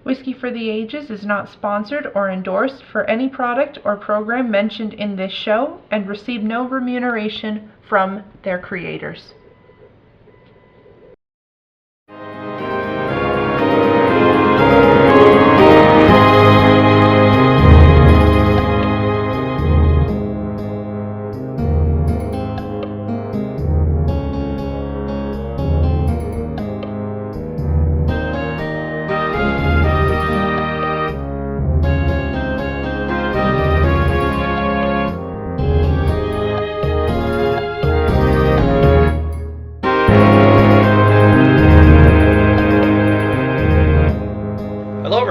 Whiskey for the Ages is not sponsored or endorsed for any product or program mentioned in this show and receive no remuneration from their creators.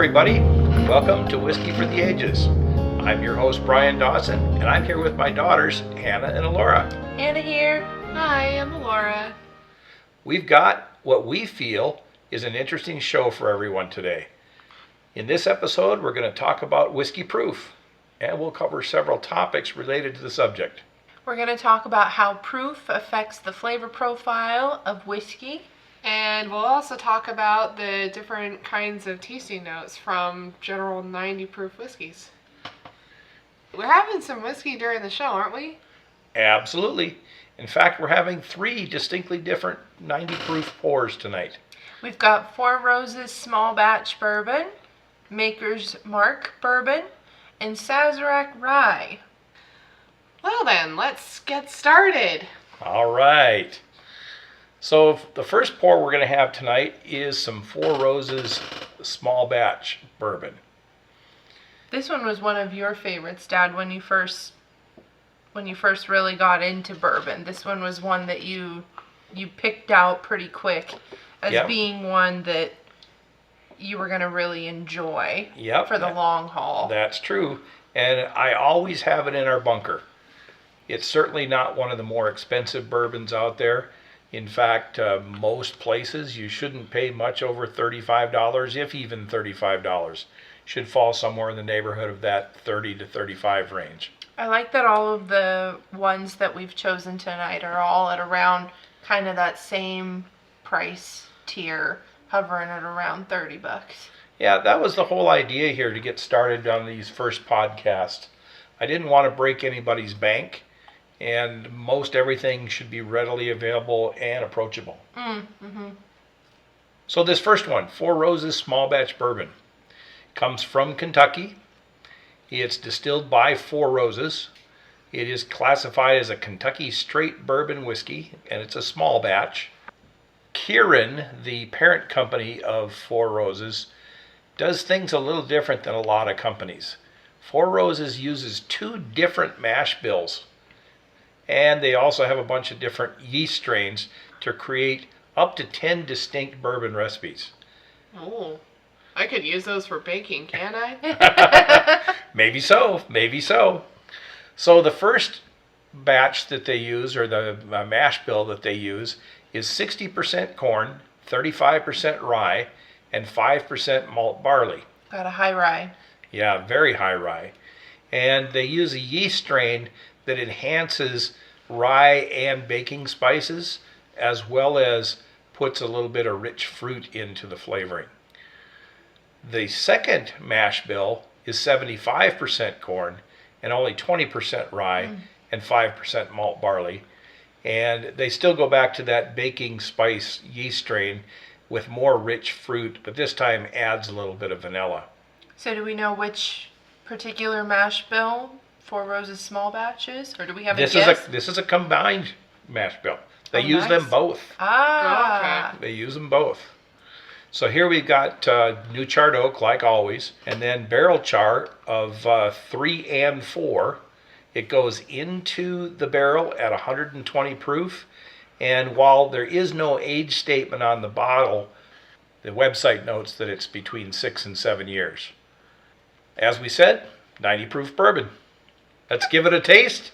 Everybody, welcome to Whiskey for the Ages. I'm your host Brian Dawson, and I'm here with my daughters Hannah and Alora. Hannah here. Hi, I'm Alora. We've got what we feel is an interesting show for everyone today. In this episode, we're going to talk about whiskey proof, and we'll cover several topics related to the subject. We're going to talk about how proof affects the flavor profile of whiskey. And we'll also talk about the different kinds of tasting notes from general 90 proof whiskeys. We're having some whiskey during the show, aren't we? Absolutely. In fact, we're having 3 distinctly different 90 proof pours tonight. We've got Four Roses Small Batch Bourbon, Maker's Mark Bourbon, and Sazarac Rye. Well then, let's get started. All right. So the first pour we're going to have tonight is some Four Roses Small Batch Bourbon. This one was one of your favorites, Dad, when you first really got into bourbon. This one was one that you picked out pretty quick as being one that you were going to really enjoy for the long haul. That's true. And I always have it in our bunker. It's certainly not one of the more expensive bourbons out there. In fact, most places you shouldn't pay much over $35, if even $35. Should fall somewhere in the neighborhood of that 30 to 35 range. I like that all of the ones that we've chosen tonight are all at around kind of that same price tier, hovering at around $30. Yeah, that was the whole idea here to get started on these first podcasts. I didn't want to break anybody's bank. And most everything should be readily available and approachable. So this first one, Four Roses Small Batch Bourbon, comes from Kentucky. It's distilled by Four Roses. It is classified as a Kentucky straight bourbon whiskey, and it's a small batch. Kirin, the parent company of Four Roses, does things a little different than a lot of companies. Four Roses uses 2 different mash bills. And they also have a bunch of different yeast strains to create up to 10 distinct bourbon recipes. Oh, I could use those for baking, can't I? Maybe so, maybe so. So the first batch that they use, or the mash bill that they use, is 60% corn, 35% rye, and 5% malt barley. Got a high rye. Yeah, very high rye. And they use a yeast strain that enhances rye and baking spices, as well as puts a little bit of rich fruit into the flavoring. The second mash bill is 75% corn and only 20% rye and 5% malt barley. And they still go back to that baking spice yeast strain with more rich fruit, but this time adds a little bit of vanilla. So do we know which particular mash bill Four Roses Small Batches, or do we have a guess? This is a combined mash bill. They use nice. them both. Ah. Okay. They use them both. So here we've got new charred oak, like always, and then barrel char of 3 and 4. It goes into the barrel at 120 proof, and while there is no age statement on the bottle, the website notes that it's between 6 and 7 years. As we said, 90 proof bourbon. Let's give it a taste,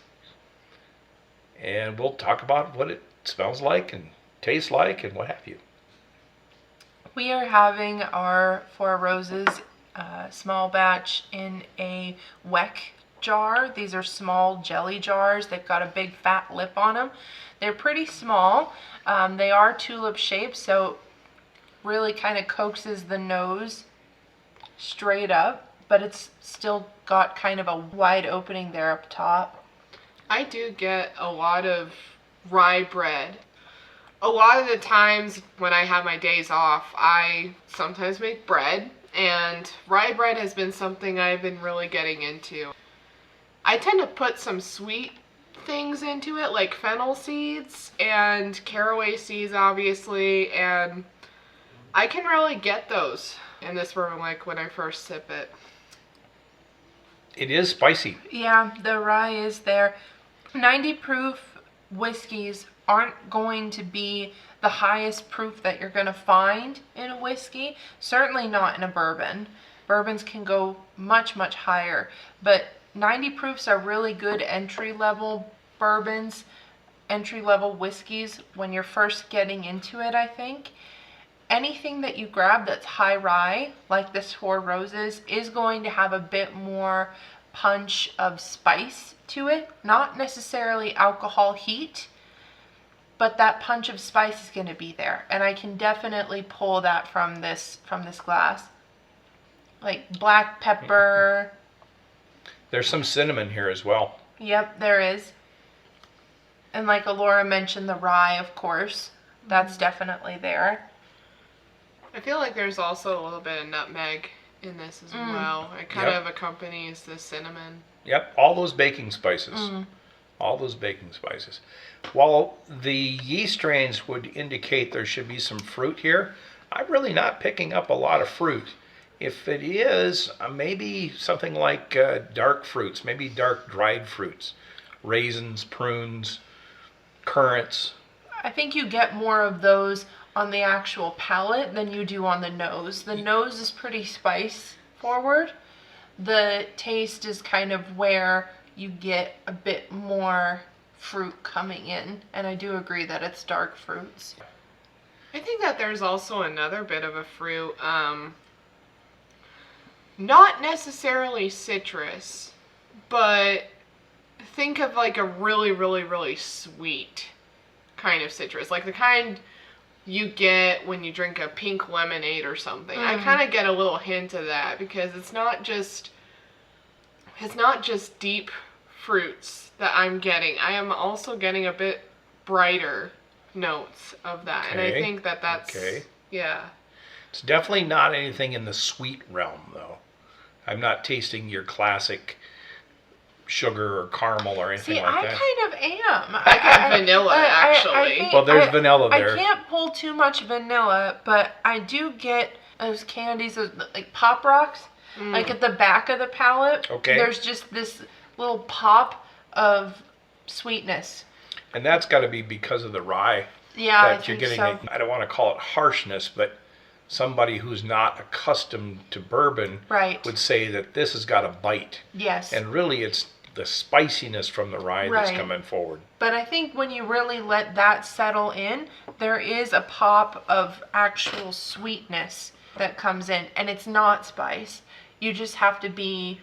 and we'll talk about what it smells like and tastes like and what have you. We are having our Four Roses small batch in a Weck jar. These are small jelly jars. They've got a big fat lip on them. They're pretty small. They are tulip shaped, so really kind of coaxes the nose straight up, but it's still got kind of a wide opening there up top. I do get a lot of rye bread. A lot of the times when I have my days off, I sometimes make bread, and rye bread has been something I've been really getting into. I tend to put some sweet things into it, like fennel seeds and caraway seeds, obviously, and I can really get those in this bourbon, like when I first sip it. It is spicy. Yeah, the rye is there. 90 proof whiskeys aren't going to be the highest proof that you're going to find in a whiskey. Certainly not in a bourbon. Bourbons can go much, much higher. But 90 proofs are really good entry-level bourbons, entry-level whiskeys when you're first getting into it, I think. Anything that you grab that's high rye, like this Four Roses, is going to have a bit more punch of spice to it. Not necessarily alcohol heat, but that punch of spice is going to be there. And I can definitely pull that from this glass. Like black pepper. There's some cinnamon here as well. Yep, there is. And like Alora mentioned, the rye, of course. That's definitely there. I feel like there's also a little bit of nutmeg in this as well. It kind of accompanies the cinnamon. Yep, all those baking spices. All those baking spices. While the yeast strains would indicate there should be some fruit here, I'm really not picking up a lot of fruit. If it is, maybe something like dark fruits, maybe dark dried fruits, raisins, prunes, currants. I think you get more of those on the actual palate than you do on the nose. The nose is pretty spice forward. The taste is kind of where you get a bit more fruit coming in, and I do agree that it's dark fruits. I think that there's also another bit of a fruit, not necessarily citrus, but think of like a really, really, really sweet kind of citrus, like the kind you get when you drink a pink lemonade or something. I kind of get a little hint of that because it's not just deep fruits that I'm getting. I am also getting a bit brighter notes of that. Okay. And I think that that's, yeah. It's definitely not anything in the sweet realm, though. I'm not tasting your classic sugar or caramel or anything like that. I kind of am. I get vanilla, actually. Well, there's vanilla there. I can't pull too much vanilla, but I do get those candies, like Pop Rocks, like at the back of the palate. Okay. There's just this little pop of sweetness. And that's got to be because of the rye. Yeah, that I you're think getting. so. I don't want to call it harshness, but somebody who's not accustomed to bourbon would say that this has got a bite. Yes. And really, it's the spiciness from the rye that's coming forward. But I think when you really let that settle in, there is a pop of actual sweetness that comes in, and it's not spice. You just have to be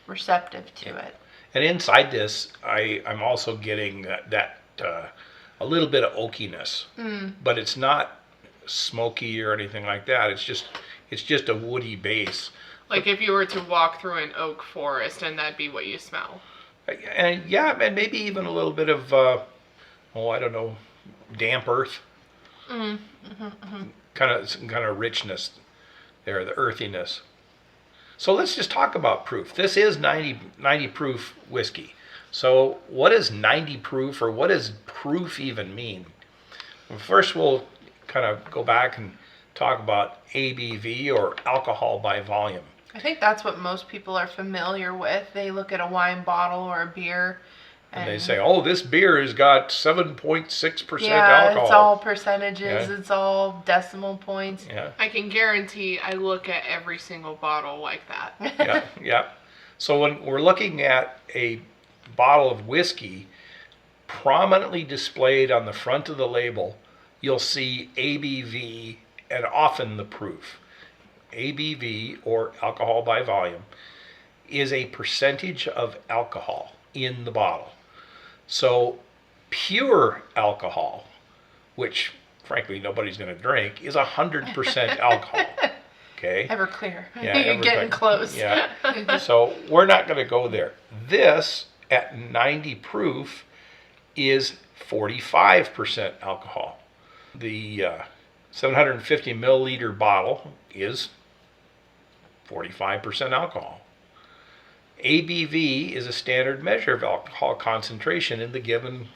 receptive to it. And inside this, I'm also getting that a little bit of oakiness, but it's not smoky or anything like that. It's just a woody base. Like if you were to walk through an oak forest and that'd be what you smell. And and maybe even a little bit of I don't know, damp earth. Kind of richness there, the earthiness. So let's just talk about proof. This is 90 proof whiskey. So what is 90 proof, or what does proof even mean? Well, first, we'll kind of go back and talk about ABV, or alcohol by volume. I think that's what most people are familiar with. They look at a wine bottle or a beer, and they say, "Oh, this beer has got 7.6% yeah, alcohol." It's all percentages. It's all decimal points. Yeah. I can guarantee I look at every single bottle like that. Yeah. So when we're looking at a bottle of whiskey, prominently displayed on the front of the label, you'll see ABV and often the proof. ABV, or alcohol by volume, is a percentage of alcohol in the bottle. So pure alcohol, which frankly nobody's going to drink, is 100% alcohol. Okay. Everclear. Yeah, You're getting Everclear. close. Yeah. So we're not going to go there. This at 90 proof is 45% alcohol. The 750 milliliter bottle is 45% alcohol. ABV is a standard measure of alcohol concentration in the given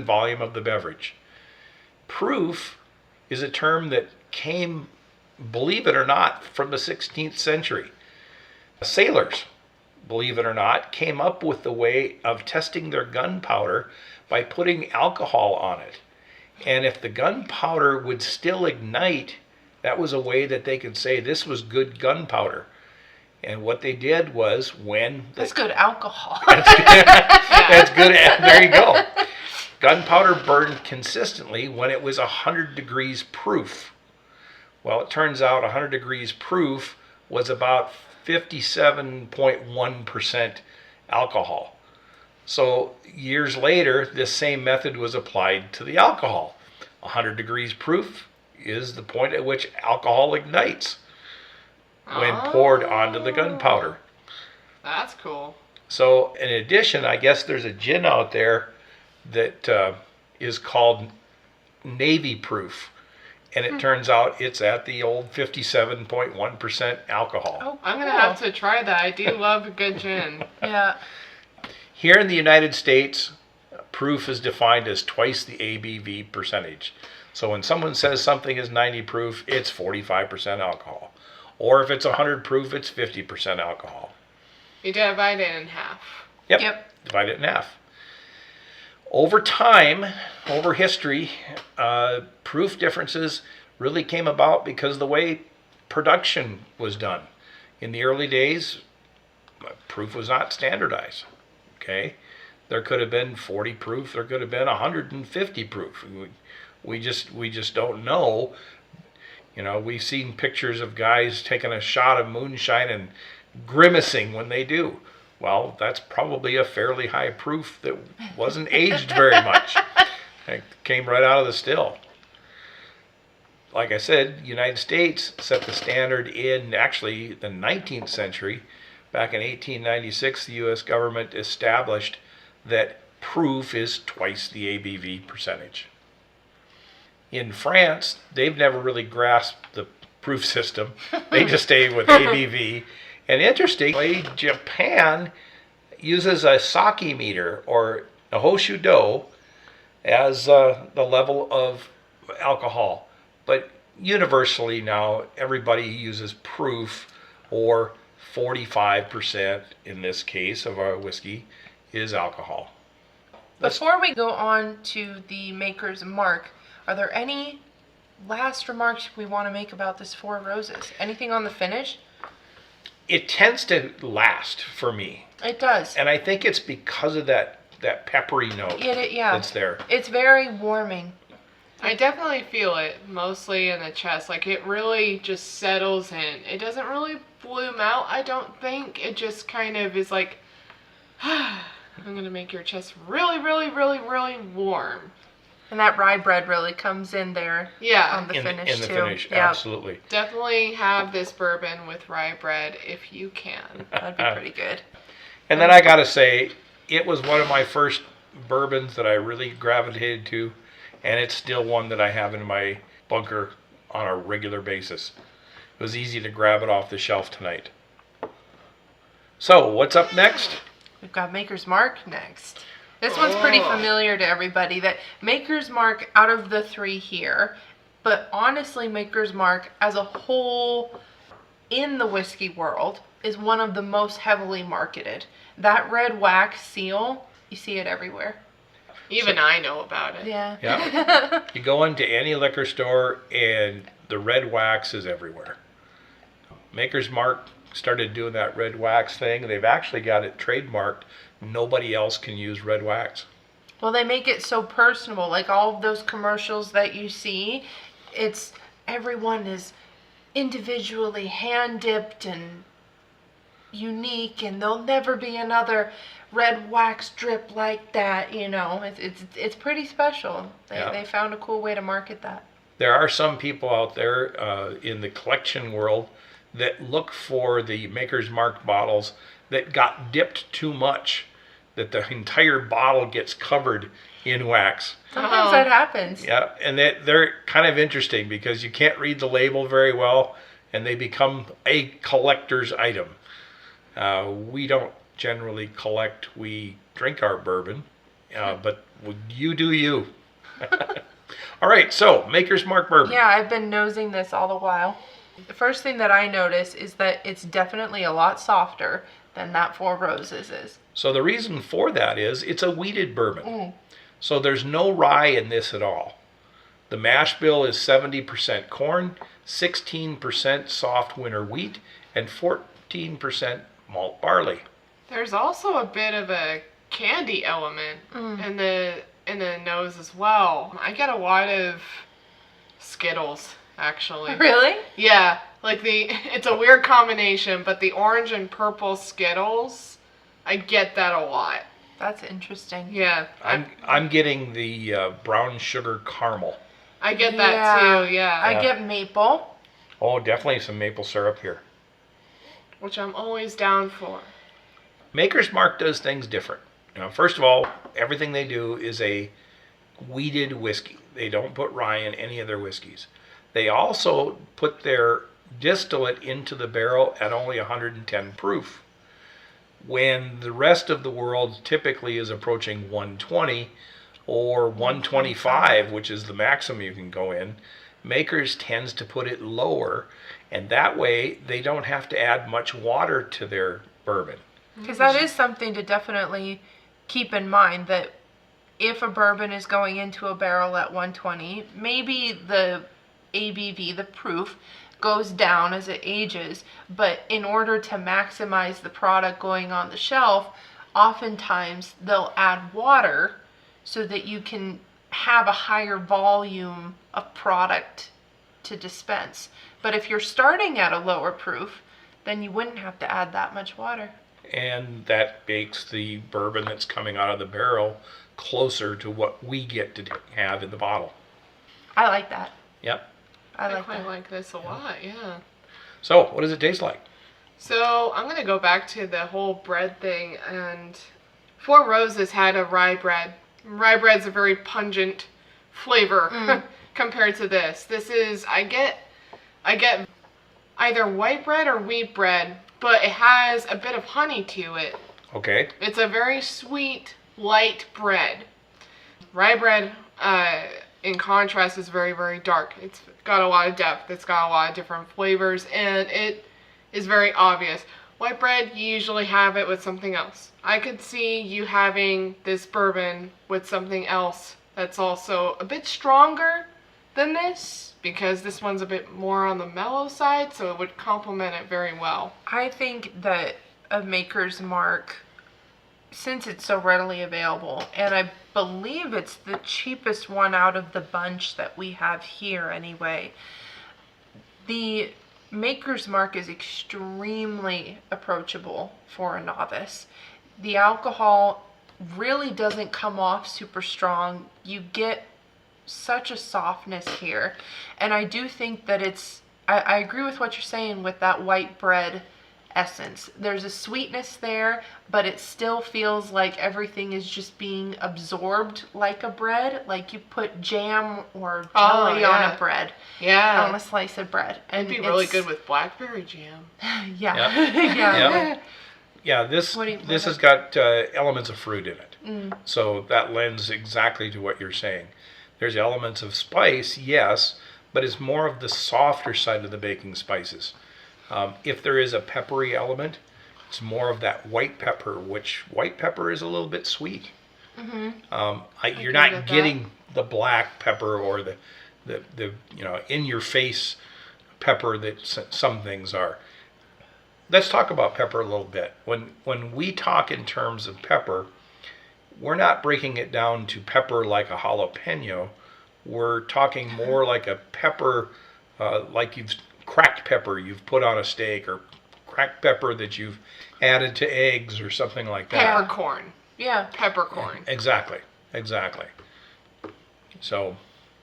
volume of the beverage. Proof is a term that came, believe it or not, from the 16th century. Sailors, believe it or not, came up with the way of testing their gunpowder by putting alcohol on it. And if the gunpowder would still ignite, that was a way that they could say this was good gunpowder. And what they did was That's good alcohol. That's good. There you go. Gunpowder burned consistently when it was 100 degrees proof. Well, it turns out 100 degrees proof was about 57.1% alcohol. So years later, this same method was applied to the alcohol. 100 degrees proof is the point at which alcohol ignites when poured onto the gunpowder. That's cool. So in addition, I guess there's a gin out there that is called Navy proof. And it turns out it's at the old 57.1% alcohol. Oh, I'm going to have to try that. I do love a good gin. Yeah. Here in the United States, proof is defined as twice the ABV percentage. So when someone says something is 90 proof, it's 45% alcohol. Or if it's 100 proof, it's 50% alcohol. You divide it in half. Yep. Divide it in half. Over time, over history, proof differences really came about because of the way production was done. In the early days, proof was not standardized. Okay, there could have been 40 proof, there could have been 150 proof. We just don't know. You know, we've seen pictures of guys taking a shot of moonshine and grimacing when they do. Well, that's probably a fairly high proof that wasn't aged very much. It came right out of the still. Like I said, the United States set the standard in actually the 19th century. Back in 1896, the U.S. government established that proof is twice the ABV percentage. In France, they've never really grasped the proof system. They just stay with ABV. And interestingly, Japan uses a sake meter or a hoshudo as the level of alcohol. But universally now, everybody uses proof, or 45% in this case of our whiskey is alcohol. Before we go on to the maker's mark, are there any last remarks we want to make about this Four Roses? Anything on the finish? It tends to last for me. It does. And I think it's because of that peppery note that's there. It's very warming. I definitely feel it, mostly in the chest. Like, it really just settles in. It doesn't really bloom out, I don't think. It just kind of is like, I'm going to make your chest really, really, really, really warm. And that rye bread really comes in there on the finish, in the too. finish, Yeah. absolutely. Definitely have this bourbon with rye bread if you can. That'd be pretty good. And then I got to say, it was one of my first bourbons that I really gravitated to, and it's still one that I have in my bunker on a regular basis. It was easy to grab it off the shelf tonight. So, what's up next? We've got Maker's Mark next. This one's pretty familiar to everybody. That Maker's Mark, out of the three here, but honestly, Maker's Mark as a whole in the whiskey world is one of the most heavily marketed. That red wax seal, you see it everywhere. Even I know about it. Yeah. You go into any liquor store and the red wax is everywhere. Maker's Mark started doing that red wax thing. They've actually got it trademarked. Nobody else can use red wax. Well, they make it so personable. Like all of those commercials that you see, everyone is individually hand dipped and unique, and there'll never be another red wax drip like that. You know, it's pretty special. They found a cool way to market that. There are some people out there in the collection world that look for the Maker's Mark bottles that got dipped too much, that the entire bottle gets covered in wax. Sometimes that happens. Yeah, and they're kind of interesting because you can't read the label very well, and they become a collector's item. We don't generally collect, we drink our bourbon, but you do you. All right, so Maker's Mark bourbon. Yeah, I've been nosing this all the while. The first thing that I notice is that it's definitely a lot softer than that Four Roses is. So the reason for that is it's a wheated bourbon. So there's no rye in this at all. The mash bill is 70% corn, 16% soft winter wheat, and 14% malt barley. There's also a bit of a candy element in the nose as well. I get a lot of Skittles, actually. Really? Yeah, like it's a weird combination, but the orange and purple Skittles, I get that a lot. That's interesting. Yeah. I'm getting the brown sugar caramel. I get that too, yeah. I get maple. Oh, definitely some maple syrup here. Which I'm always down for. Maker's Mark does things different. First of all, everything they do is a wheated whiskey. They don't put rye in any of their whiskeys. They also put their distillate into the barrel at only 110 proof. When the rest of the world typically is approaching 120 or 125, which is the maximum you can go in, Makers tends to put it lower, and that way they don't have to add much water to their bourbon. Because that is something to definitely keep in mind, that if a bourbon is going into a barrel at 120, maybe the ABV, the proof, goes down as it ages, but in order to maximize the product going on the shelf, oftentimes they'll add water so that you can have a higher volume of product to dispense. But if you're starting at a lower proof, then you wouldn't have to add that much water. And that makes the bourbon that's coming out of the barrel closer to what we get to have in the bottle. I like that. Yep. I quite like this a lot, yeah. So, what does it taste like? So, I'm going to go back to the whole bread thing, and Four Roses had a rye bread. Rye bread's a very pungent flavor compared to this. This is, I get either white bread or wheat bread, but it has a bit of honey to it. Okay. It's a very sweet, light bread. Rye bread, in contrast, is very, very dark. It's got a lot of depth. It's got a lot of different flavors, and it is very obvious. White bread, you usually have it with something else. I could see you having this bourbon with something else that's also a bit stronger than this, because this one's a bit more on the mellow side, so it would complement it very well. I think that a Maker's Mark, since it's so readily available, and I believe it's the cheapest one out of the bunch that we have here anyway, the Maker's Mark is extremely approachable for a novice. The alcohol really doesn't come off super strong. You get such a softness here, and I do think that I agree with what you're saying with that white bread essence. There's a sweetness there, but it still feels like everything is just being absorbed like a bread, like you put jam or jelly on a bread, on a slice of bread. And it'd be really good with blackberry jam. Yeah, this has got elements of fruit in it. So that lends exactly to what you're saying. There's elements of spice, yes, but it's more of the softer side of the baking spices. If there is a peppery element, it's more of that white pepper, which white pepper is a little bit sweet. You're not getting the black pepper or the in your face pepper that some things are. Let's talk about pepper a little bit. When we talk in terms of pepper, we're not breaking it down to pepper like a jalapeno. We're talking more like a pepper, like cracked pepper you've put on a steak, or cracked pepper that you've added to eggs or something like that. Peppercorn. Yeah, peppercorn. Exactly. So,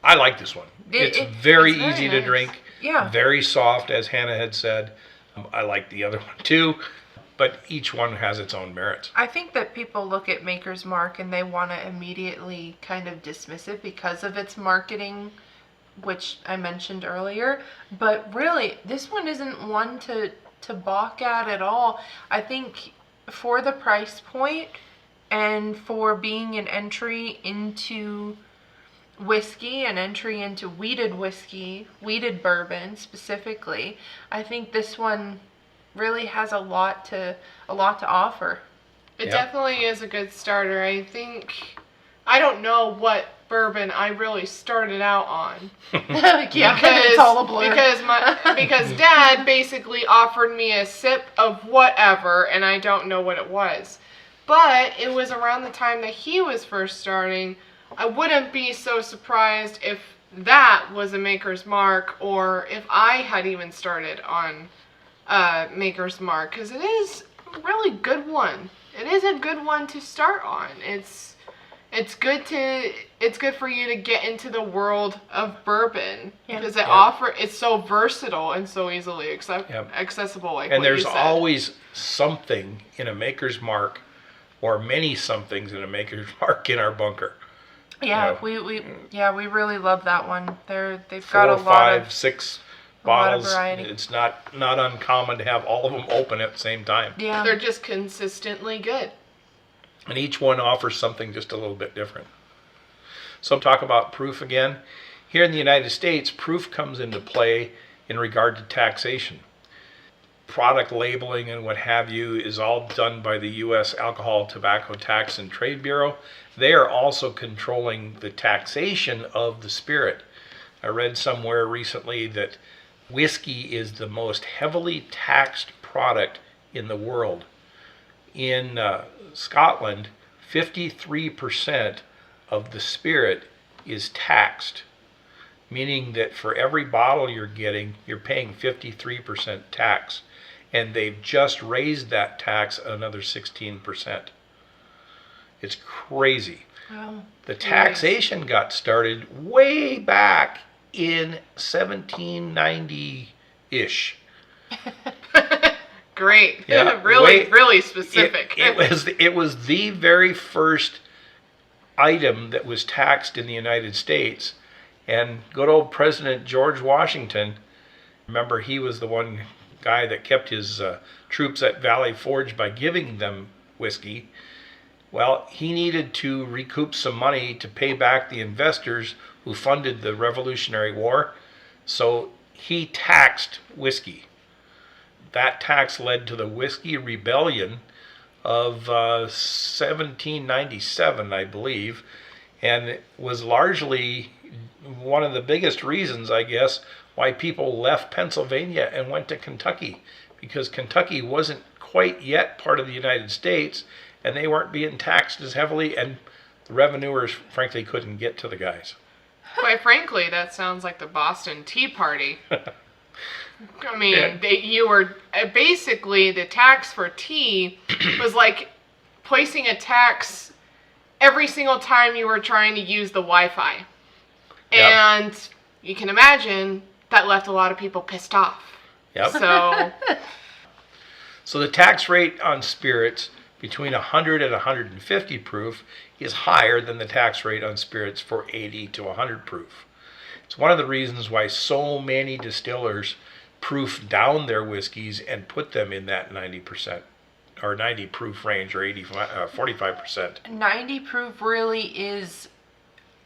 I like this one. It's very very easy to nice. drink. Yeah. Very soft, as Hannah had said. I like the other one too, but each one has its own merits. I think that people look at Maker's Mark and they want to immediately kind of dismiss it because of its marketing, which I mentioned earlier. But really, this one isn't one to balk at all. I think for the price point and for being an entry into whiskey, an entry into wheated whiskey, wheated bourbon specifically, I think this one really has a lot to offer. It Yep. definitely is a good starter. I don't know what bourbon I really started out on. Yeah, it's all a blur. Because Dad basically offered me a sip of whatever, and I don't know what it was. But it was around the time that he was first starting. I wouldn't be so surprised if that was a Maker's Mark, or if I had even started on Maker's Mark, because it is a really good one. It is a good one to start on. It's good for you to get into the world of bourbon, because it's so versatile and so easily accessible. Like And what there's you said. always something in a Maker's Mark, or many somethings in a Maker's Mark in our bunker. Yeah, You we really love that one. They've 4, got a lot 5, of 6 a lot of bottles. variety. It's not uncommon to have all of them open at the same time. yeah. They're just consistently good. And each one offers something just a little bit different. So talk about proof again. Here in the United States, proof comes into play in regard to taxation. Product labeling and what have you is all done by the U.S. Alcohol, Tobacco Tax and Trade Bureau. They are also controlling the taxation of the spirit. I read somewhere recently that whiskey is the most heavily taxed product in the world. In Scotland, 53% of the spirit is taxed, meaning that for every bottle you're getting, you're paying 53% tax. And they've just raised that tax another 16%. It's crazy. Wow. The taxation got started way back in 1790-ish. Great. Yeah, really specific. It was the very first item that was taxed in the United States. And good old President George Washington, remember, he was the one guy that kept his troops at Valley Forge by giving them whiskey. Well, he needed to recoup some money to pay back the investors who funded the Revolutionary War, so he taxed whiskey. That tax led to the Whiskey Rebellion of 1797, I believe, and it was largely one of the biggest reasons, I guess, why people left Pennsylvania and went to Kentucky, because Kentucky wasn't quite yet part of the United States, and they weren't being taxed as heavily, and the revenuers, frankly, couldn't get to the guys. Quite frankly, that sounds like the Boston Tea Party. I mean, you were basically, the tax for tea was like placing a tax every single time you were trying to use the Wi-Fi. Yep. And you can imagine that left a lot of people pissed off. Yep. So the tax rate on spirits between 100 and 150 proof is higher than the tax rate on spirits for 80 to 100 proof. It's one of the reasons why so many distillers proof down their whiskeys and put them in that 90% or 90 proof range, or 45%. 90 proof really is,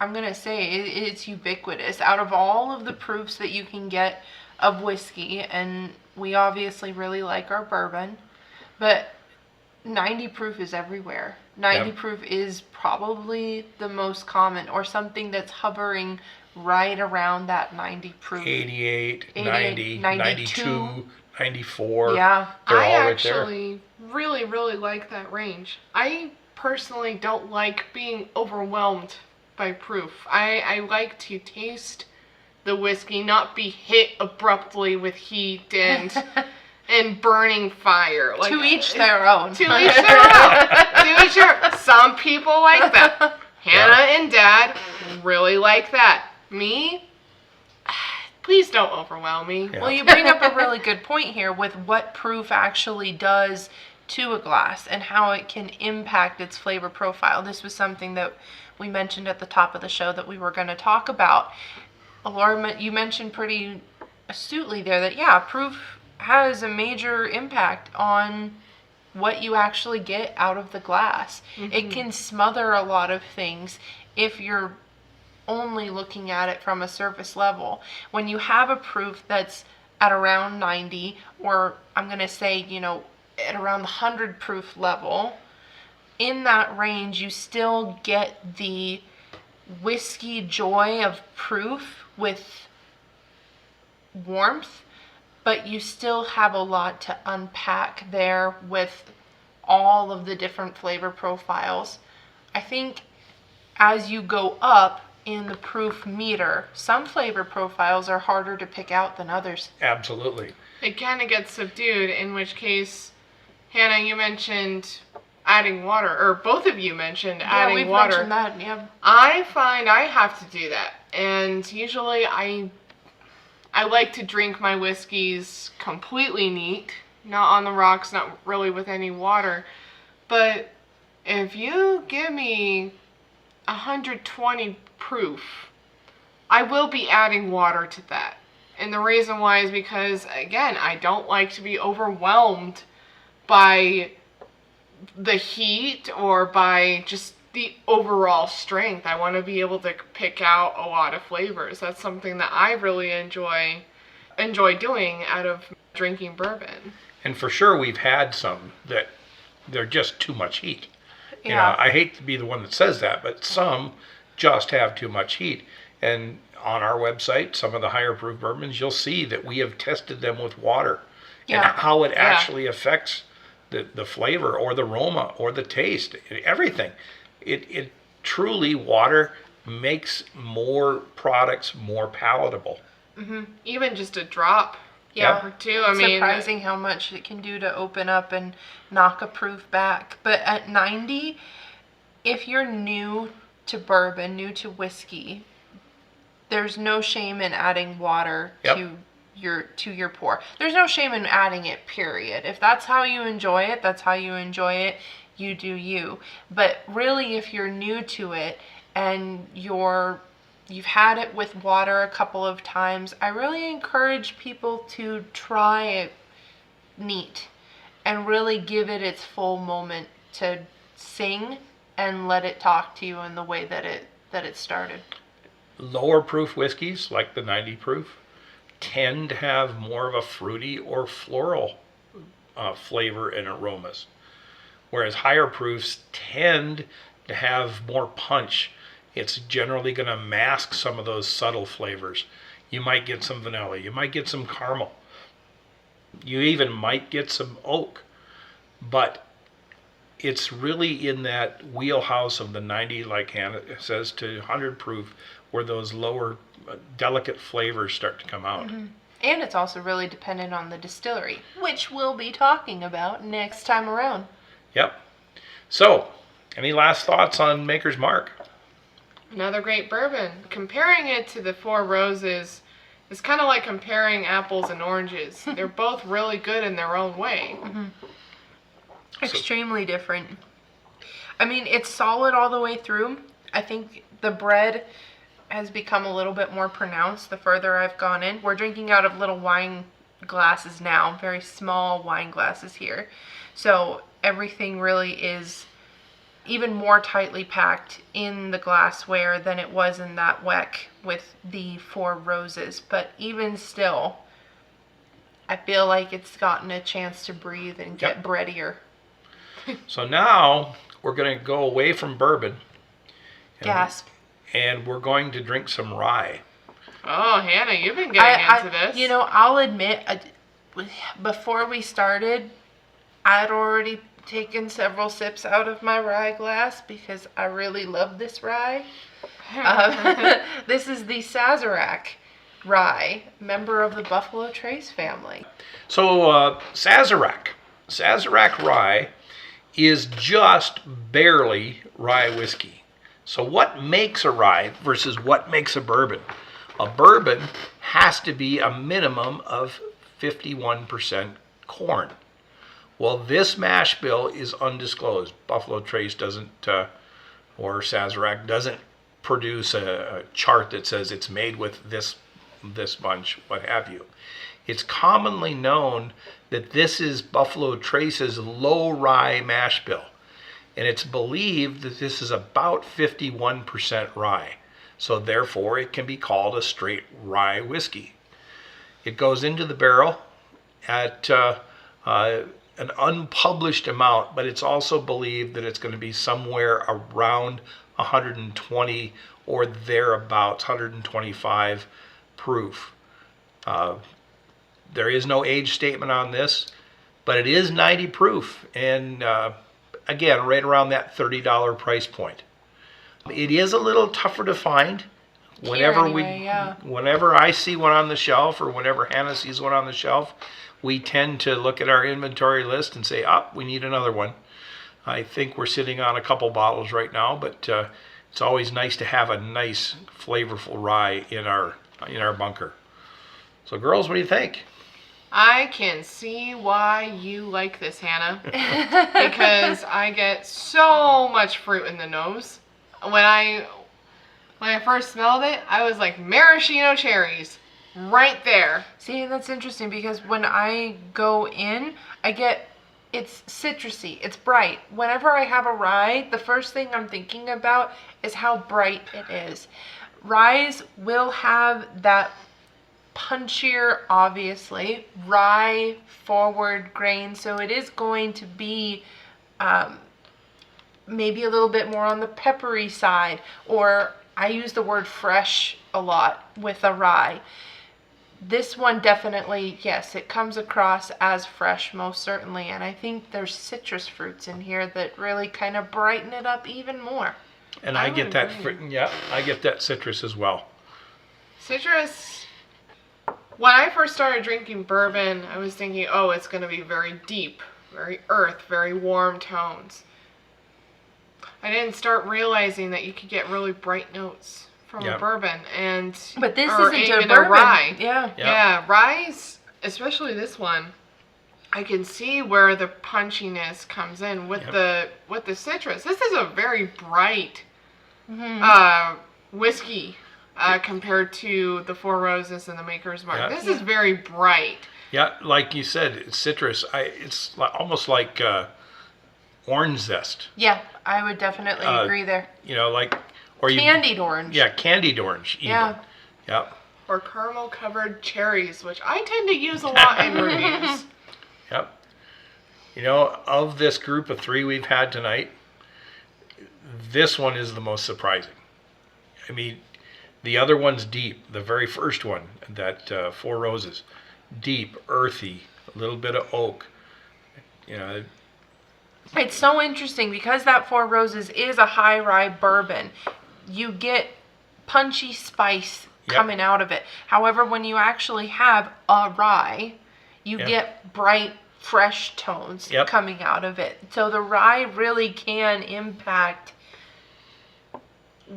I'm going to say, it's ubiquitous. Out of all of the proofs that you can get of whiskey, and we obviously really like our bourbon, but 90 proof is everywhere. 90 proof is probably the most common, or something that's hovering right around that 90 proof. 88, 88, 90, 92, 94. Yeah. They're I all right there. actually really, really like that range. I personally don't like being overwhelmed by proof. I like to taste the whiskey, not be hit abruptly with heat and burning fire. Like, To each their own. To each their own. To each their own. Some people like that. Hannah and Dad really like that. Me? Please don't overwhelm me. Yeah. Well, you bring up a really good point here with what proof actually does to a glass and how it can impact its flavor profile. This was something that we mentioned at the top of the show that we were going to talk about. Laura, you mentioned pretty astutely there that, yeah, proof has a major impact on what you actually get out of the glass. It can smother a lot of things if you're only looking at it from a surface level. When you have a proof that's at around 90, or I'm going to say, at around the 100 proof level, in that range, you still get the whiskey joy of proof with warmth, but you still have a lot to unpack there with all of the different flavor profiles. I think as you go up in the proof meter, some flavor profiles are harder to pick out than others. Absolutely. It kind of gets subdued, in which case, Hannah, you mentioned adding water, or both of you mentioned adding we've water. mentioned that, yeah. I find I have to do that, and usually I like to drink my whiskeys completely neat, not on the rocks, not really with any water. But if you give me 120 proof, I will be adding water to that. And the reason why is because, again, I don't like to be overwhelmed by the heat or by just the overall strength. I want to be able to pick out a lot of flavors. That's something that I really enjoy doing out of drinking bourbon. And for sure, we've had some that they're just too much heat. Yeah. I hate to be the one that says that, but some just have too much heat. And on our website, some of the higher proof bourbons, you'll see that we have tested them with water and how it actually affects the flavor or the aroma or the taste, everything. It truly, water makes more products more palatable. Even just a drop. Yeah. Or two. I mean, surprising how much it can do to open up and knock a proof back. But at 90, if you're new to bourbon, new to whiskey, there's no shame in adding water to your pour. There's no shame in adding it, period. If that's how you enjoy it, that's how you enjoy it. You do you. But really, if you're new to it and you've had it with water a couple of times, I really encourage people to try it neat and really give it its full moment to sing and let it talk to you in the way that it started. Lower proof whiskeys, like the 90 proof, tend to have more of a fruity or floral flavor and aromas, whereas higher proofs tend to have more punch. It's generally going to mask some of those subtle flavors. You might get some vanilla, you might get some caramel, you even might get some oak, but it's really in that wheelhouse of the 90, like Hannah says, to 100 proof, where those lower delicate flavors start to come out. And it's also really dependent on the distillery, which we'll be talking about next time around. Yep. So, any last thoughts on Maker's Mark? Another great bourbon. Comparing it to the Four Roses is kind of like comparing apples and oranges. They're both really good in their own way. Extremely different. I mean, it's solid all the way through. I think the bread has become a little bit more pronounced the further I've gone in. We're drinking out of little wine glasses now, very small wine glasses here. So everything really is even more tightly packed in the glassware than it was in that Weck with the Four Roses. But even still, I feel like it's gotten a chance to breathe and get breadier. So now we're going to go away from bourbon. Gasp. And we're going to drink some rye. Oh, Hannah, you've been getting into this. You know, I'll admit, before we started, I'd already taken several sips out of my rye glass because I really love this rye. This is the Sazarac rye, member of the Buffalo Trace family. So Sazarac rye is just barely rye whiskey. So what makes a rye versus what makes a bourbon? A bourbon has to be a minimum of 51% corn. Well, this mash bill is undisclosed. Buffalo Trace doesn't, or Sazarac doesn't produce a chart that says it's made with this bunch, what have you. It's commonly known that this is Buffalo Trace's low rye mash bill. And it's believed that this is about 51% rye. So therefore, it can be called a straight rye whiskey. It goes into the barrel at an unpublished amount, but it's also believed that it's going to be somewhere around 120 or thereabouts, 125 proof. There is no age statement on this, but it is 90 proof, and again, right around that $30 price point. It is a little tougher to find. Whenever I see one on the shelf, or whenever Hannah sees one on the shelf, we tend to look at our inventory list and say, we need another one. I think we're sitting on a couple bottles right now, but it's always nice to have a nice, flavorful rye in our bunker. So, girls, what do you think? I can see why you like this, Hannah, because I get so much fruit in the nose. When I first smelled it, I was like maraschino cherries. Right there. See, that's interesting because when I go in, it's citrusy, it's bright. Whenever I have a rye, the first thing I'm thinking about is how bright it is. Ryes will have that punchier, obviously, rye forward grain, so it is going to be maybe a little bit more on the peppery side, or I use the word fresh a lot with a rye. This one definitely, yes, it comes across as fresh, most certainly, and I think there's citrus fruits in here that really kind of brighten it up even more. And I get that, I get that citrus as well. Citrus, when I first started drinking bourbon, I was thinking, it's going to be very deep, very earth, very warm tones. I didn't start realizing that you could get really bright notes from a bourbon, but this isn't even a bourbon. Rye. Yeah, ryes, especially this one, I can see where the punchiness comes in with the citrus. This is a very bright whiskey compared to the Four Roses and the Maker's Mark. This is very bright. Yeah, like you said, it's citrus. It's almost like orange zest. Yeah, I would definitely agree there. Or candied orange. Yeah, candied orange even. Yeah. Or caramel covered cherries, which I tend to use a lot in reviews. Yep. Of this group of three we've had tonight, this one is the most surprising. I mean, the other one's deep. The very first one, that Four Roses, deep, earthy, a little bit of oak. It's so interesting because that Four Roses is a high rye bourbon. You get punchy spice coming out of it. However, when you actually have a rye, you get bright, fresh tones coming out of it. So the rye really can impact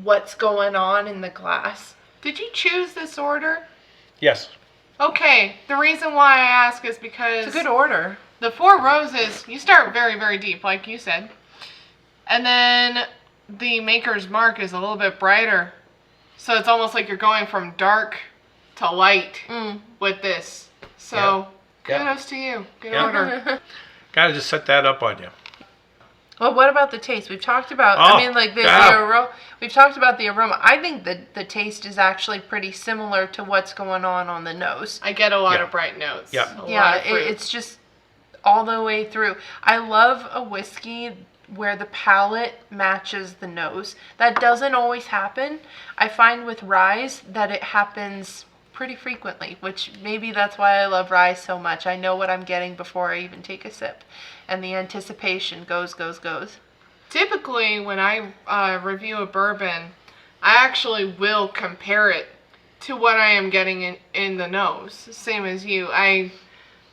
what's going on in the glass. Did you choose this order? Yes. Okay, the reason why I ask is because it's a good order. The Four Roses, you start very, very deep, like you said. And then the Maker's Mark is a little bit brighter. So it's almost like you're going from dark to light with this. So kudos to you. Good order. Gotta just set that up on you. Well, what about the taste? We've talked about, we've talked about the aroma. I think that the taste is actually pretty similar to what's going on the nose. I get a lot of bright notes. It's just all the way through. I love a whiskey where the palate matches the nose. That doesn't always happen. I find with ryes that it happens pretty frequently, which maybe that's why I love rye so much. I know what I'm getting before I even take a sip, and the anticipation goes. Typically, when I review a bourbon, I actually will compare it to what I am getting in the nose, same as you.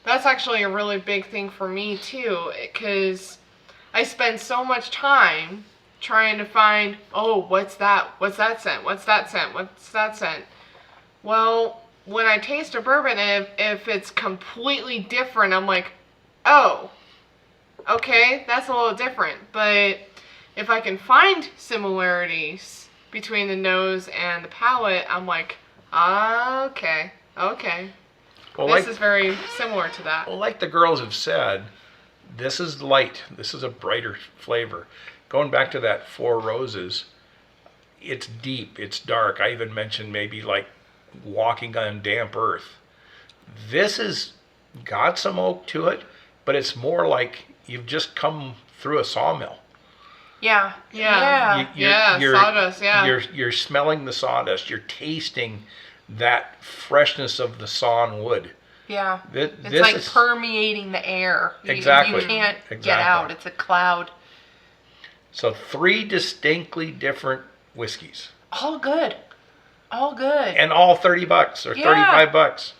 That's actually a really big thing for me too, because I spend so much time trying to find, oh, what's that? What's that scent? What's that scent? What's that scent? Well, when I taste a bourbon, if it's completely different, I'm like, oh, okay, that's a little different. But if I can find similarities between the nose and the palate, I'm like, okay. Well, This is very similar to that. Well, like the girls have said, this is light. This is a brighter flavor. Going back to that Four Roses, it's deep, it's dark. I even mentioned maybe like walking on damp earth. This has got some oak to it, but it's more like you've just come through a sawmill. Yeah. Sawdust, yeah. You're smelling the sawdust. You're tasting that freshness of the sawn wood. Yeah. This It's like is permeating the air. Exactly. You can't get Exactly. out. It's a cloud. So 3 distinctly different whiskeys. All good. All good. And all $30 or Yeah. $35.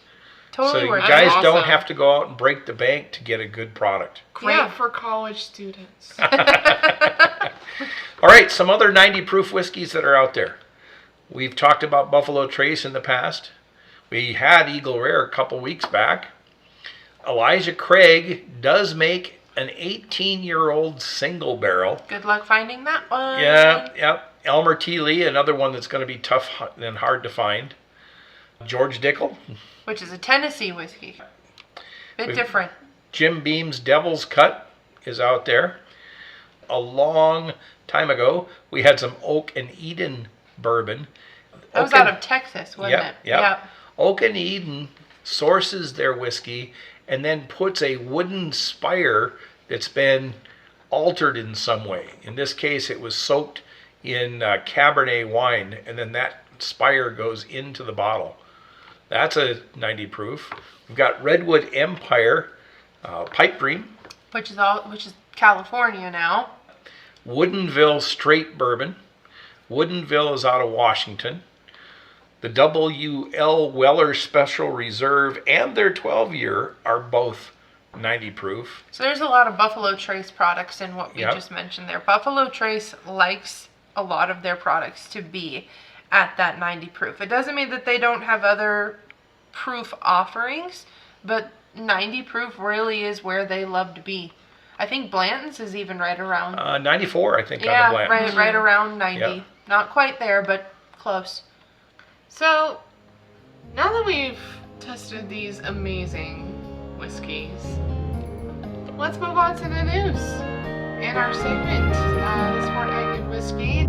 Totally So you worth it. guys That's don't awesome. have to go out and break the bank to get a good product. Great. Yeah, for college students. All right, some other 90 proof whiskeys that are out there. We've talked about Buffalo Trace in the past. We had Eagle Rare a couple weeks back. Elijah Craig does make an 18-year-old single barrel. Good luck finding that one. Yep. Elmer T. Lee, another one that's going to be tough and hard to find. George Dickel. Which is a Tennessee whiskey. Bit We've- different. Jim Beam's Devil's Cut is out there. A long time ago, we had some Oak and Eden bourbon. That was Oak out and- of Texas, wasn't it? Yep. Oak and Eden sources their whiskey and then puts a wooden spire that's been altered in some way. In this case, it was soaked in Cabernet wine, and then that spire goes into the bottle. That's a 90 proof. We've got Redwood Empire Pipe Dream, Which is California now. Woodinville Straight Bourbon. Woodinville is out of Washington. The W.L. Weller Special Reserve and their 12-year are both 90 proof. So there's a lot of Buffalo Trace products in what we Yep. just mentioned there. Buffalo Trace likes a lot of their products to be at that 90 proof. It doesn't mean that they don't have other proof offerings, but 90 proof really is where they love to be. I think Blanton's is even right around. 94, I think, on Yeah, the Blanton. right around 90. Yeah. Not quite there, but close. So, now that we've tested these amazing whiskeys, let's move on to the news and our segment, the Sport Agate Whiskey.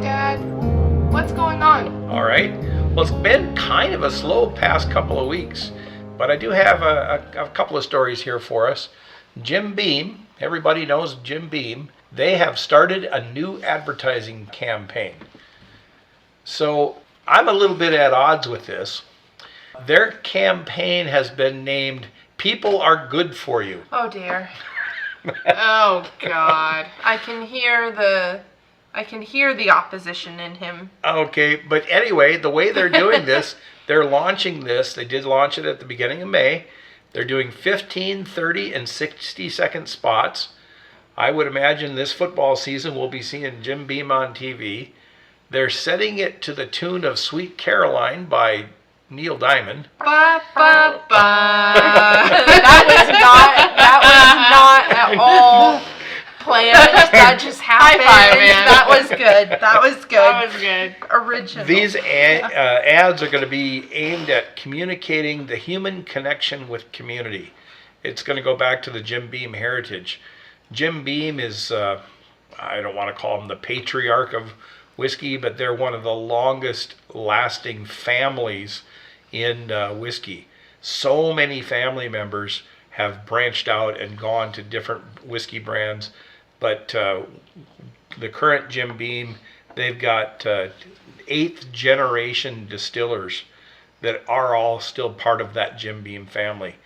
Dad, what's going on? All right. Well, it's been kind of a slow past couple of weeks, but I do have a couple of stories here for us. Jim Beam, everybody knows Jim Beam, they have started a new advertising campaign. So I'm a little bit at odds with this. Their campaign has been named People Are Good For You. Oh dear. Oh, God. I can hear the opposition in him. Okay, but anyway, the way they're doing this, they're launching this. They did launch it at the beginning of May. They're doing 15, 30, and 60-second spots. I would imagine this football season we'll be seeing Jim Beam on TV. They're setting it to the tune of Sweet Caroline by Neil Diamond. Ba, ba, ba. That was not at all planned. That just happened. High five, man. That was good. That was good. That was good. Original. These ads are going to be aimed at communicating the human connection with community. It's going to go back to the Jim Beam heritage. Jim Beam is, I don't want to call him the patriarch of whiskey, but they're one of the longest lasting families in whiskey. So many family members have branched out and gone to different whiskey brands, but the current Jim Beam, they've got 8th generation distillers that are all still part of that Jim Beam family.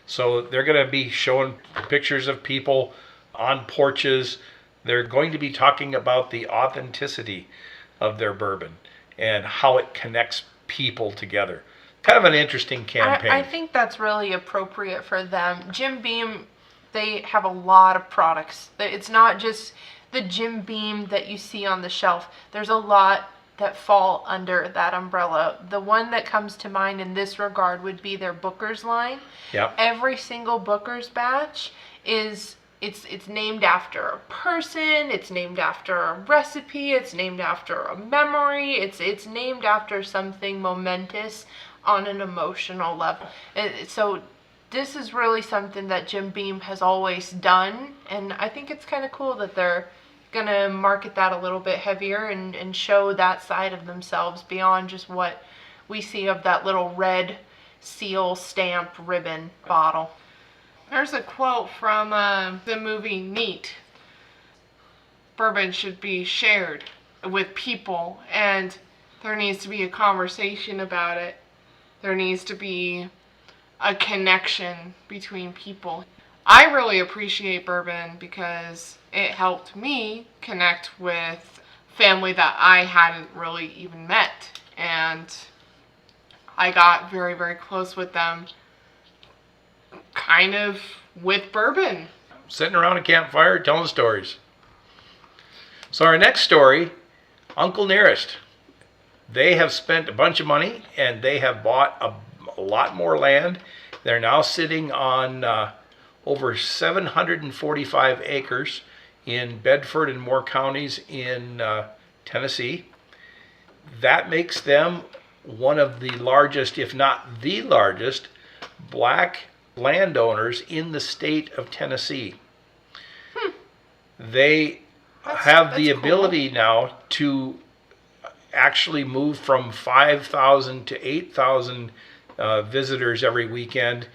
So they're going to be showing pictures of people on porches. They're going to be talking about the authenticity. of their bourbon and how it connects people together. Kind of an interesting campaign. I think that's really appropriate for them. Jim Beam, they have a lot of products. It's not just the Jim Beam that you see on the shelf. There's a lot that fall under that umbrella. The one that comes to mind in this regard would be their Booker's line. Yep. Every single Booker's batch is it's named after a person, it's named after a recipe, it's named after a memory, it's named after something momentous on an emotional level. So this is really something that Jim Beam has always done, and I think it's kind of cool that they're gonna market that a little bit heavier and show that side of themselves beyond just what we see of that little red seal stamp ribbon bottle. There's a quote from the movie Neat. Bourbon should be shared with people, and there needs to be a conversation about it. There needs to be a connection between people. I really appreciate bourbon because it helped me connect with family that I hadn't really even met. And I got very, very close with them kind of with bourbon. Sitting around a campfire telling stories. So our next story, Uncle Nearest. They have spent a bunch of money and they have bought a lot more land. They're now sitting on over 745 acres in Bedford and Moore counties in Tennessee. That makes them one of the largest, if not the largest, black landowners in the state of Tennessee. They have the ability now to actually move from 5,000 to 8,000 visitors every weekend,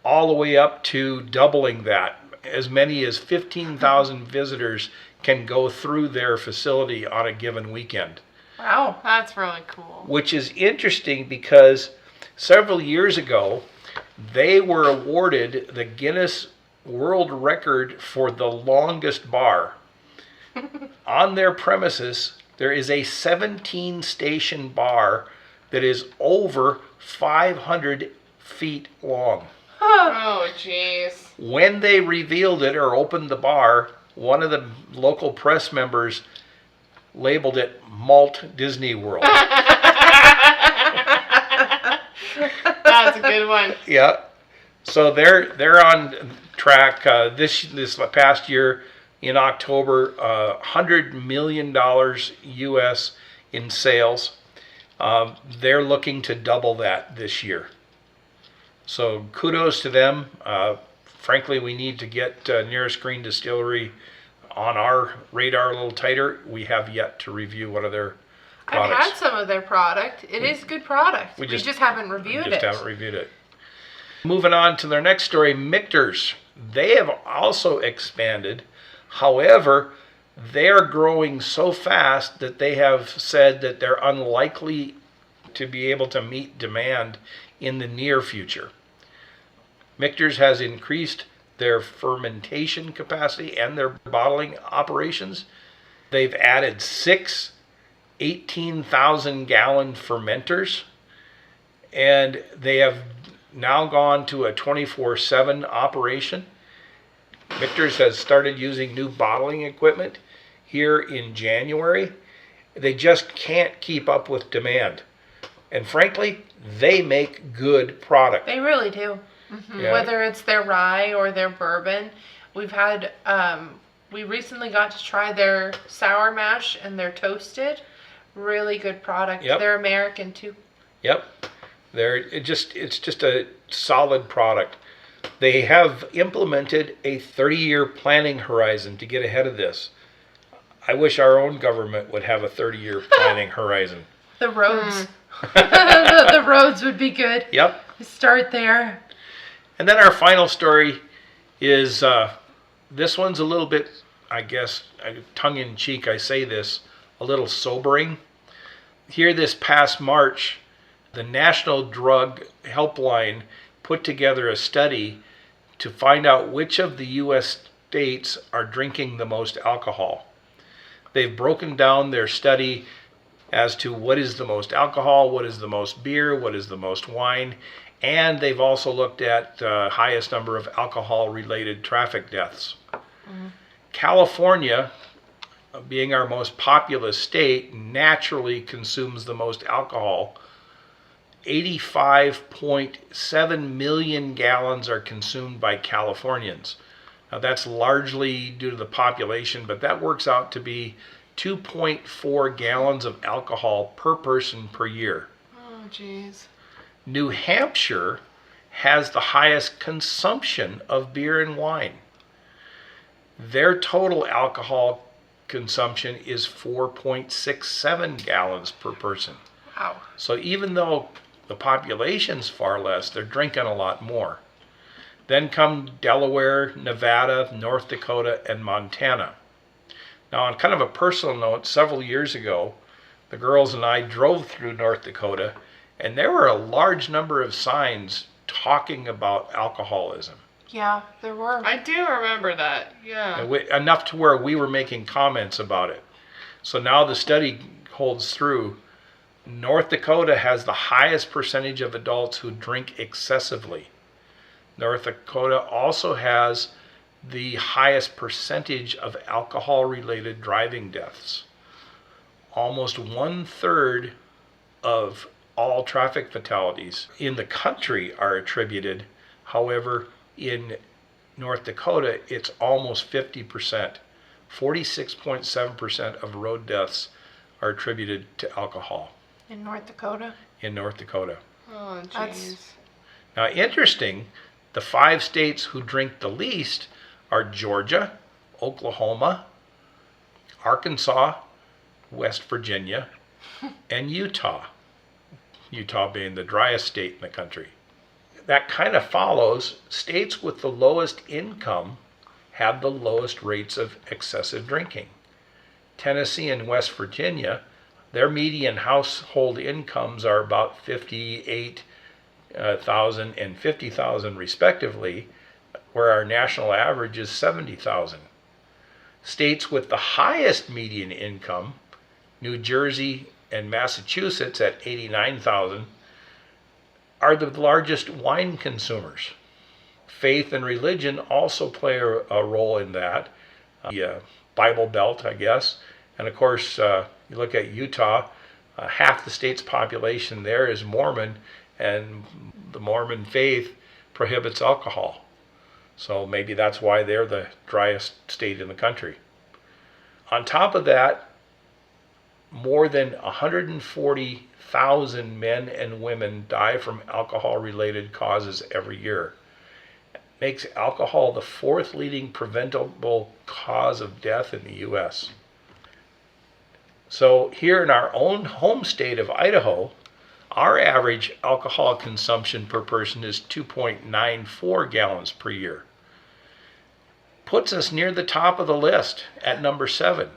all the way up to doubling that. As many as 15,000 visitors can go through their facility on a given weekend. Wow. That's really cool. Which is interesting because several years ago, they were awarded the Guinness World Record for the longest bar. On their premises, there is a 17-station bar that is over 500 feet long. Oh, jeez. When they revealed it or opened the bar, one of the local press members labeled it Malt Disney World. That's a good one. Yeah. So they're on track. This past year in October, $100 million US in sales. They're looking to double that this year. So kudos to them. Frankly, we need to get Nearest Green Distillery on our radar a little tighter. We have yet to review one of their products. I've had some of their product. It is good product. We just haven't reviewed it. Moving on to their next story, Michter's. They have also expanded. However, they are growing so fast that they have said that they're unlikely to be able to meet demand in the near future. Michter's has increased their fermentation capacity and their bottling operations. They've added 6 18,000-gallon fermenters, and they have now gone to a 24/7 operation. Michter's has started using new bottling equipment here in January. They just can't keep up with demand. And frankly, they make good product. They really do. Mm-hmm. Yeah. Whether it's their rye or their bourbon, we've had. We recently got to try their sour mash and their toasted. Really good product. Yep. They're American too. Yep. It's just a solid product. They have implemented a 30-year planning horizon to get ahead of this. I wish our own government would have a 30-year planning horizon. The roads. The roads would be good. Yep. Start there. And then our final story is, this one's a little bit, I guess, tongue-in-cheek, I say this, a little sobering. Here this past March, the National Drug Helpline put together a study to find out which of the U.S. states are drinking the most alcohol. They've broken down their study as to what is the most alcohol, what is the most beer, what is the most wine, and they've also looked at the highest number of alcohol-related traffic deaths. California, being our most populous state, naturally consumes the most alcohol. 85.7 million gallons are consumed by Californians. Now that's largely due to the population, but that works out to be 2.4 gallons of alcohol per person per year. Oh, jeez. New Hampshire has the highest consumption of beer and wine. Their total alcohol consumption is 4.67 gallons per person. Wow. So even though the population's far less, they're drinking a lot more. Then come Delaware, Nevada, North Dakota, and Montana. Now, on kind of a personal note, several years ago, the girls and I drove through North Dakota, and there were a large number of signs talking about alcoholism. Yeah, there were. I do remember that. Yeah. Enough to where we were making comments about it. So now the study holds through. North Dakota has the highest percentage of adults who drink excessively. North Dakota also has the highest percentage of alcohol-related driving deaths. Almost 1/3 of all traffic fatalities in the country are attributed. However, in North Dakota, it's almost 50%. 46.7% of road deaths are attributed to alcohol In North Dakota? in North Dakota. Oh, That's- jeez. Now, interesting, the 5 states who drink the least are Georgia, Oklahoma, Arkansas, West Virginia, and Utah. Utah being the driest state in the country. That kind of follows states with the lowest income have the lowest rates of excessive drinking. Tennessee and West Virginia, their median household incomes are about $58,000 and $50,000 respectively, where our national average is $70,000. States with the highest median income, New Jersey and Massachusetts at $89,000, are the largest wine consumers. Faith and religion also play a role in that. The Bible Belt, I guess. And of course, you look at Utah, half the state's population there is Mormon, and the Mormon faith prohibits alcohol. So maybe that's why they're the driest state in the country. On top of that, more than 140,000 men and women die from alcohol-related causes every year. It makes alcohol the 4th leading preventable cause of death in the U.S. So here in our own home state of Idaho, our average alcohol consumption per person is 2.94 gallons per year. Puts us near the top of the list at number 7.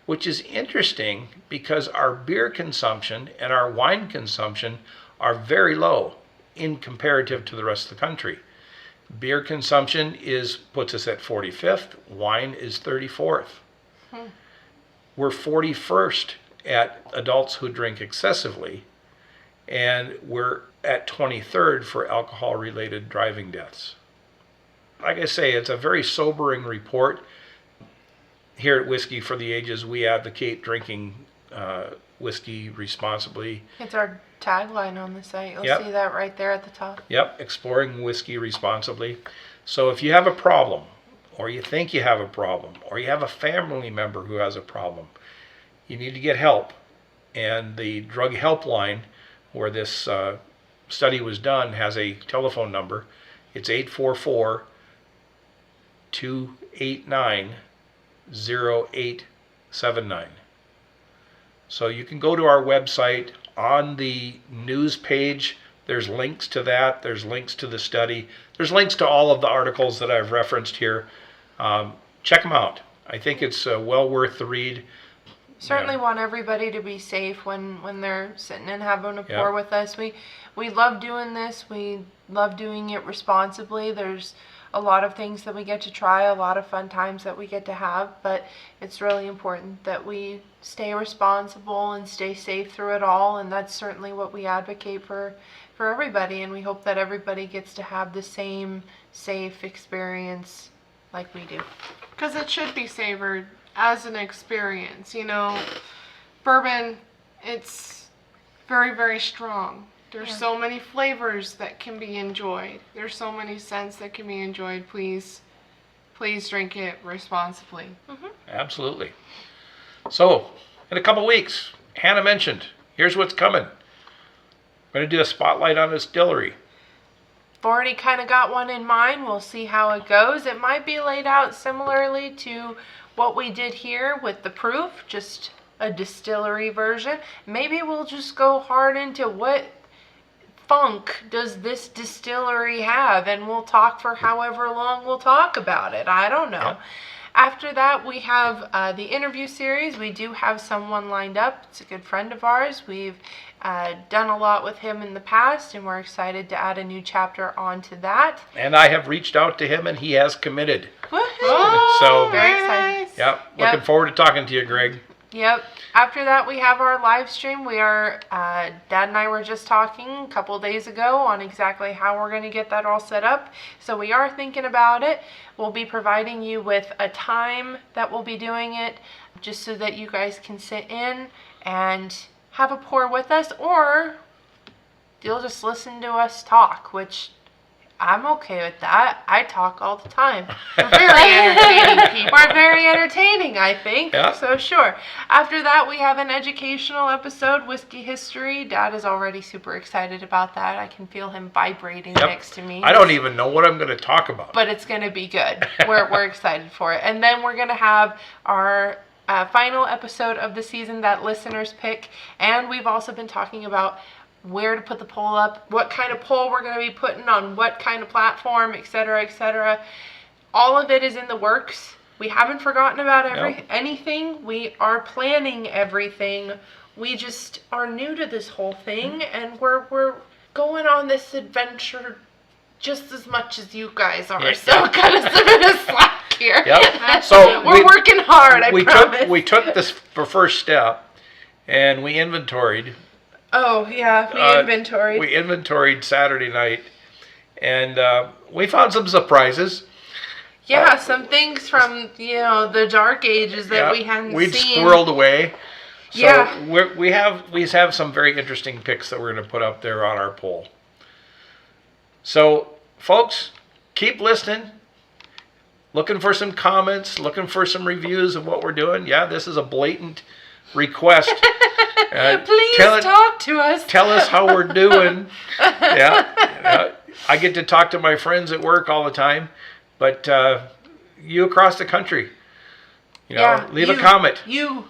Which is interesting because our beer consumption and our wine consumption are very low in comparative to the rest of the country. Beer consumption puts us at 45th, wine is 34th. We're 41st at adults who drink excessively, and we're at 23rd for alcohol-related driving deaths. Like I say, it's a very sobering report. Here at Whiskey for the Ages, we advocate drinking whiskey responsibly. It's our tagline on the site. You'll Yep. see that right there at the top. Yep, exploring whiskey responsibly. So if you have a problem, or you think you have a problem, or you have a family member who has a problem, you need to get help. And the drug helpline, where this study was done, has a telephone number. It's 844-289-0879. So you can go to our website. On the news page, there's links to that. There's links to the study. There's links to all of the articles that I've referenced here. Check them out. I think it's well worth the read. Certainly want everybody to be safe when they're sitting and having a pour Yep. with us. We love doing this. We love doing it responsibly. There's a lot of things that we get to try, a lot of fun times that we get to have, but it's really important that we stay responsible and stay safe through it all, and that's certainly what we advocate for everybody, and we hope that everybody gets to have the same safe experience like we do. Because it should be savored as an experience. You know, bourbon, it's very, very strong. There's so many flavors that can be enjoyed. There's so many scents that can be enjoyed. Please drink it responsibly. Absolutely. So, in a couple weeks, Hannah mentioned, here's what's coming. We're going to do a spotlight on a distillery. I've already kind of got one in mind. We'll see how it goes. It might be laid out similarly to what we did here with the proof, just a distillery version. Maybe we'll just go hard into what funk does this distillery have, and we'll talk for however long we'll talk about it. I don't know. Yeah. After that, we have the interview series. We do have someone lined up. It's a good friend of ours. We've done a lot with him in the past, and we're excited to add a new chapter onto that. And I have reached out to him, and he has committed. Woohoo! So, Very excited. yeah, looking forward to talking to you, Greg. Yep. After that, we have our live stream. We are, Dad and I were just talking a couple days ago on exactly how we're going to get that all set up. So we are thinking about it. We'll be providing you with a time that we'll be doing it, just so that you guys can sit in and have a pour with us, or you'll just listen to us talk, which I'm okay with that. I talk all the time. We're very entertaining people. We're very entertaining, I think. Yeah. So sure. After that, we have an educational episode, Whiskey History. Dad is already super excited about that. I can feel him vibrating next to me. I don't even know what I'm going to talk about. But it's going to be good. We're excited for it. And then we're going to have our final episode of the season that listeners pick. And we've also been talking about where to put the poll up, what kind of poll we're going to be putting on what kind of platform, etc., etc. All of it is in the works. We haven't forgotten about anything. We are planning everything. We just are new to this whole thing, and we're going on this adventure just as much as you guys are. So cut us a bit of slack here. Yep. So we're working hard, I promise. We took this first step, and we inventoried. Oh, yeah, we inventoried. We inventoried Saturday night, and we found some surprises. Yeah, some things from, the dark ages that we hadn't We'd seen. squirreled away. So Yeah. we have some very interesting picks that we're going to put up there on our poll. So, folks, keep listening. Looking for some comments, looking for some reviews of what we're doing. Yeah, this is a blatant request. Please talk to us. Tell us how we're doing. I get to talk to my friends at work all the time, but you across the country, leave a comment. Leave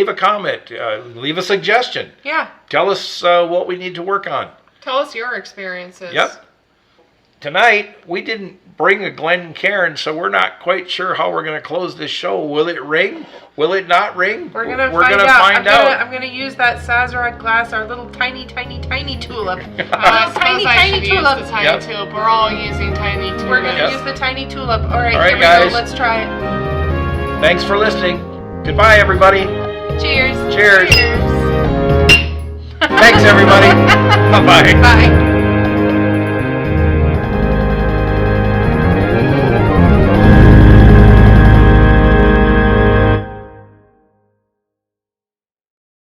a comment. Leave a suggestion. Yeah. Tell us what we need to work on. Tell us your experiences. Yep. Tonight, we didn't bring a Glencairn, so we're not quite sure how we're going to close this show. Will it ring? Will it not ring? We're going to find out. I'm going to use that Sazarac glass, our little tiny, tiny, tiny tulip. Tiny tulip. Tulip. We're all using tiny tulip. We're going to use the tiny tulip. All right, here guys. we go. Let's try it. Thanks for listening. Goodbye, everybody. Cheers. Cheers. Thanks, everybody. Bye-bye. Bye.